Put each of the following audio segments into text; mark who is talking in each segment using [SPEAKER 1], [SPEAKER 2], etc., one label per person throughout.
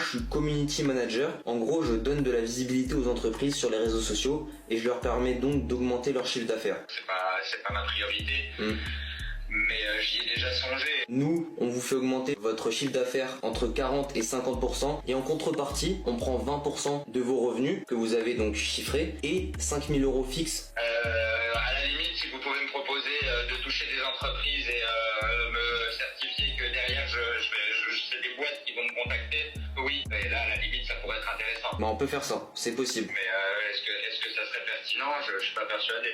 [SPEAKER 1] je suis community manager. En gros, je donne de la visibilité aux entreprises sur les réseaux sociaux et je leur permets donc d'augmenter leur chiffre d'affaires.
[SPEAKER 2] C'est pas ma priorité. Mais j'y ai déjà songé.
[SPEAKER 1] Nous, on vous fait augmenter votre chiffre d'affaires entre 40 et 50% et en contrepartie, on prend 20% de vos revenus que vous avez donc chiffrés et 5 000 € fixes.
[SPEAKER 2] À la limite, si vous pouvez me proposer de toucher des entreprises et me certifier que derrière, c'est des boîtes qui vont me contacter, oui. Et là, à la limite, ça pourrait être intéressant.
[SPEAKER 1] Bah, on peut faire ça, c'est possible.
[SPEAKER 2] Mais est-ce que ça serait pertinent? Je suis pas persuadé.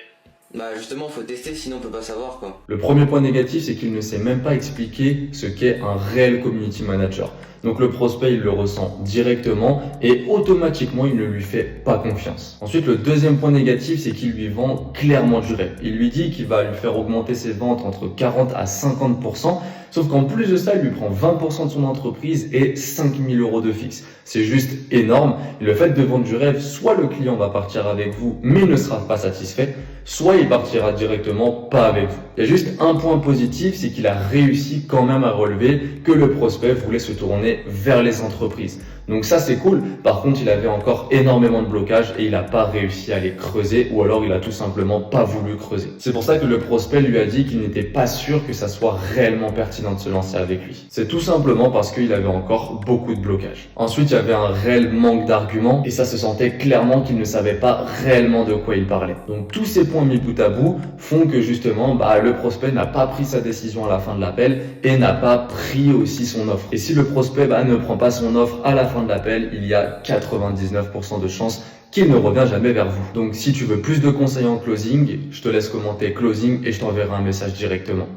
[SPEAKER 1] Bah justement, faut tester, sinon on peut pas savoir quoi.
[SPEAKER 3] Le premier point négatif, c'est qu'il ne sait même pas expliquer ce qu'est un réel community manager. Donc le prospect, il le ressent directement et automatiquement, il ne lui fait pas confiance. Ensuite, le deuxième point négatif, c'est qu'il lui vend clairement du rêve. Il lui dit qu'il va lui faire augmenter ses ventes entre 40 à 50%, sauf qu'en plus de ça, il lui prend 20% de son entreprise et 5 000 € de fixe. C'est juste énorme. Et le fait de vendre du rêve, soit le client va partir avec vous, mais ne sera pas satisfait, soit il partira directement pas avec vous. Il y a juste un point positif, c'est qu'il a réussi quand même à relever que le prospect voulait se tourner vers les entreprises. Donc ça c'est cool. Par contre, il avait encore énormément de blocages et il n'a pas réussi à les creuser ou alors il a tout simplement pas voulu creuser. C'est pour ça que le prospect lui a dit qu'il n'était pas sûr que ça soit réellement pertinent de se lancer avec lui. C'est tout simplement parce qu'il avait encore beaucoup de blocages. Ensuite, il y avait un réel manque d'arguments et ça se sentait clairement qu'il ne savait pas réellement de quoi il parlait. Donc tous ces points mis bout à bout font que justement le prospect n'a pas pris sa décision à la fin de l'appel et n'a pas pris aussi son offre. Et si le prospect ne prend pas son offre à la fin de l'appel, il y a 99% de chances qu'il ne revient jamais vers vous. Donc si tu veux plus de conseils en closing, je te laisse commenter closing et je t'enverrai un message directement.